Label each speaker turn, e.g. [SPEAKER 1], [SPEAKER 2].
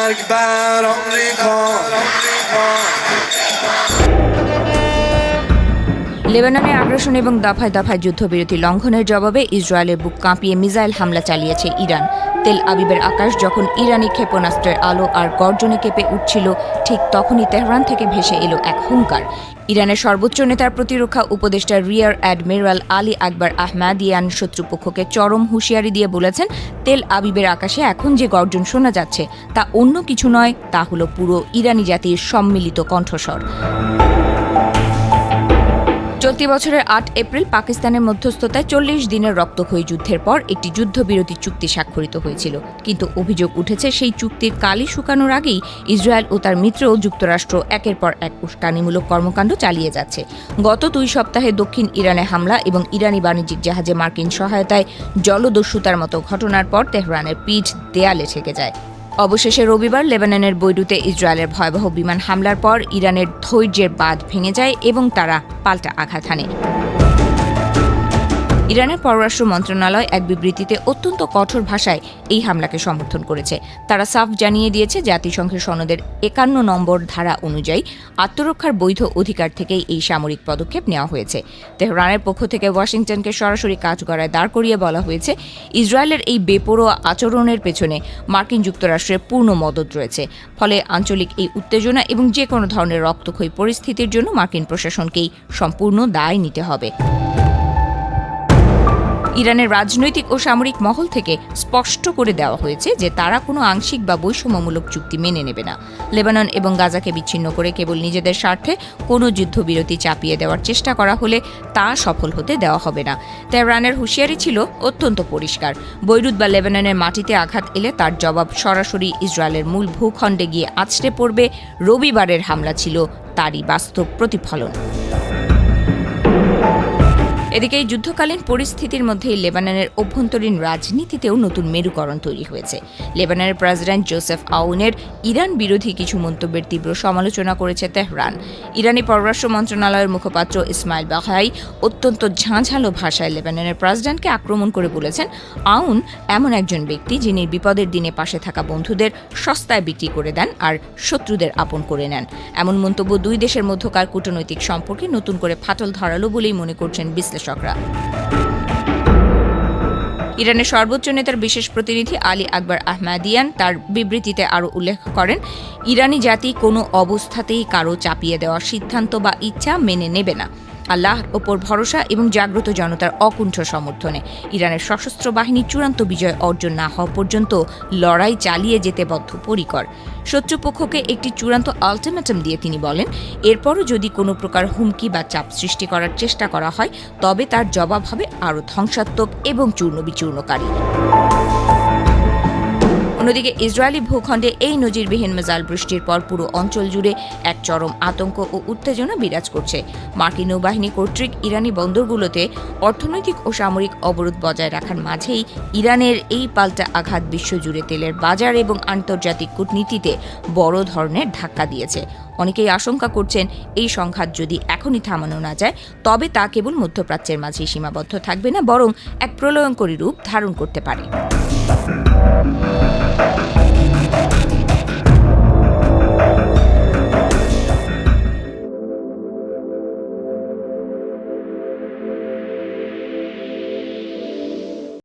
[SPEAKER 1] اکبر آمریکا
[SPEAKER 2] লেবাননে আগ্রাসন এবং দফায় দফায় যুদ্ধবিরতি লঙ্ঘনের জবাবে ইসরায়েলের বুক কাঁপিয়ে মিসাইল হামলা চালিয়েছে ইরান। তেল আবিবের আকাশ যখন ইরানি ক্ষেপণাস্ত্রের আলো আর গর্জনে কেঁপে উঠছিল, ঠিক তখনই তেহরান থেকে ভেসে এলো এক হুঙ্কার। ইরানের সর্বোচ্চ নেতার প্রতিরক্ষা উপদেষ্টা রিয়ার অ্যাডমিরাল আলী আকবর আহমাদিয়ান শত্রুপক্ষকে চরম হুঁশিয়ারি দিয়ে বলেছেন, তেল আবিবের আকাশে এখন যে গর্জন শোনা যাচ্ছে তা অন্য কিছু নয়, তা হলো পুরো ইরানি জাতির সম্মিলিত কণ্ঠস্বর। চলতি বছরের ৮ এপ্রিল পাকিস্তানের মধ্যস্থতায় ৪০ দিনের রক্তক্ষয়ী যুদ্ধের পর একটি যুদ্ধবিরতি চুক্তি স্বাক্ষরিত হয়েছিল। কিন্তু অভিযোগ উঠেছে, সেই চুক্তির কালি শুকানোর আগেই ইসরায়েল ও তার মিত্র যুক্তরাষ্ট্র একের পর এক উস্কানিমূলক কর্মকাণ্ড চালিয়ে যাচ্ছে। গত ২ সপ্তাহে দক্ষিণ ইরানে হামলা এবং ইরানি বাণিজ্যিক জাহাজে মার্কিন সহায়তায় জলদস্যুতার মতো ঘটনার পর তেহরানের পিঠ দেয়ালে ঠেকে যায়। অবশেষে রবিবার লেবাননের বৈরুতে ইসরায়েলের ভয়াবহ বিমান হামলার পর ইরানের ধৈর্যের বাঁধ ভেঙে যায় এবং তারা পাল্টা আঘাত হানে। ইরানের পররাষ্ট্র মন্ত্রণালয় এক বিবৃতিতে অত্যন্ত কঠোর ভাষায় এই হামলাকে সমর্থন করেছে। তারা সাফ জানিয়ে দিয়েছে, জাতিসংঘের সনদের ৫১ নম্বর ধারা অনুযায়ী আত্মরক্ষার বৈধ অধিকার থেকেই এই সামরিক পদক্ষেপ নেওয়া হয়েছে। তেহরানের পক্ষ থেকে ওয়াশিংটনকে সরাসরি কাঠগড়ায় দাঁড় করিয়ে বলা হয়েছে, ইসরায়েলের এই বেপরোয়া আচরণের পেছনে মার্কিন যুক্তরাষ্ট্রের পূর্ণ মদদ রয়েছে। ফলে আঞ্চলিক এই উত্তেজনা এবং যে কোনো ধরনের রক্তক্ষয়ী পরিস্থিতির জন্য মার্কিন প্রশাসনকেই সম্পূর্ণ দায় নিতে হবে। ইরানের রাজনৈতিক ও সামরিক মহল থেকে স্পষ্ট করে দেওয়া হয়েছে যে তারা কোনো আংশিক বা বৈষম্যমূলক চুক্তি মেনে নেবে না। লেবানন এবং গাজাকে বিচ্ছিন্ন করে কেবল নিজেদের স্বার্থে কোনো যুদ্ধবিরতি চাপিয়ে দেওয়ার চেষ্টা করা হলে তা সফল হতে দেওয়া হবে না। তেহরানের হুঁশিয়ারি ছিল অত্যন্ত পরিষ্কার, বৈরুত বা লেবাননের মাটিতে আঘাত এলে তার জবাব সরাসরি ইসরায়েলের মূল ভূখণ্ডে গিয়ে আছড়ে পড়বে। রবিবারের হামলা ছিল তারই বাস্তব প্রতিফলন। এদিকে এই যুদ্ধকালীন পরিস্থিতির মধ্যে লেবাননের অভ্যন্তরীণ রাজনীতিতেও নতুন মেরুকরণ তৈরি হয়েছে। লেবাননের প্রেসিডেন্ট জোসেফ আউনের ইরান বিরোধী কিছু মন্তব্যের তীব্র সমালোচনা করেছে তেহরান। ইরানি পররাষ্ট্র মন্ত্রণালয়ের মুখপাত্র ইসমাইল বাঘাই অত্যন্ত ঝাঁঝালো ভাষায় লেবাননের প্রেসিডেন্টকে আক্রমণ করে বলেছেন, আউন এমন একজন ব্যক্তি যিনি বিপদের দিনে পাশে থাকা বন্ধুদের সস্তায় বিক্রি করে দেন আর শত্রুদের আপন করে নেন। এমন মন্তব্য দুই দেশের মধ্যকার কূটনৈতিক সম্পর্কে নতুন করে ফাটল ধরালো বলেই মনে করছেন বিশ্লেষকরা। ইরানের সর্বোচ্চ নেতার বিশেষ প্রতিনিধি আলী আকবর আহমাদিয়ান তার বিবৃতিতে আরও উল্লেখ করেন, ইরানি জাতি কোনো অবস্থাতেই কারো চাপিয়ে দেওয়ার সিদ্ধান্ত বা ইচ্ছা মেনে নেবে না। আল্লাহর ওপর ভরসা এবং জাগ্রত জনতার অকুণ্ঠ সমর্থনে ইরানের সশস্ত্র বাহিনী চূড়ান্ত বিজয় অর্জন না হওয়া পর্যন্ত লড়াই চালিয়ে যেতে বদ্ধপরিকর। শত্রুপক্ষকে একটি চূড়ান্ত আলটিমেটাম দিয়ে তিনি বলেন, এরপরও যদি কোনো প্রকার হুমকি বা চাপ সৃষ্টি করার চেষ্টা করা হয় তবে তার জবাব হবে আরও ধ্বংসাত্মক এবং চূর্ণবিচূর্ণকারী। অন্যদিকে ইসরায়েলি ভূখণ্ডে এই নজিরবিহীন মিসাইল বৃষ্টির পর পুরো অঞ্চল জুড়ে এক চরম আতঙ্ক ও উত্তেজনা বিরাজ করছে। মার্কিন নৌবাহিনী কর্তৃক ইরানি বন্দরগুলোতে অর্থনৈতিক ও সামরিক অবরোধ বজায় রাখার মাঝেই ইরানের এই পাল্টা আঘাত বিশ্বজুড়ে তেলের বাজার এবং আন্তর্জাতিক কূটনীতিতে বড় ধরনের ধাক্কা দিয়েছে। অনেকেই আশঙ্কা করছেন, এই সংঘাত যদি এখনই থামানো না যায় তবে তা কেবল মধ্যপ্রাচ্যের মাঝেই সীমাবদ্ধ থাকবে না, বরং এক প্রলয়ঙ্করী রূপ ধারণ করতে পারে।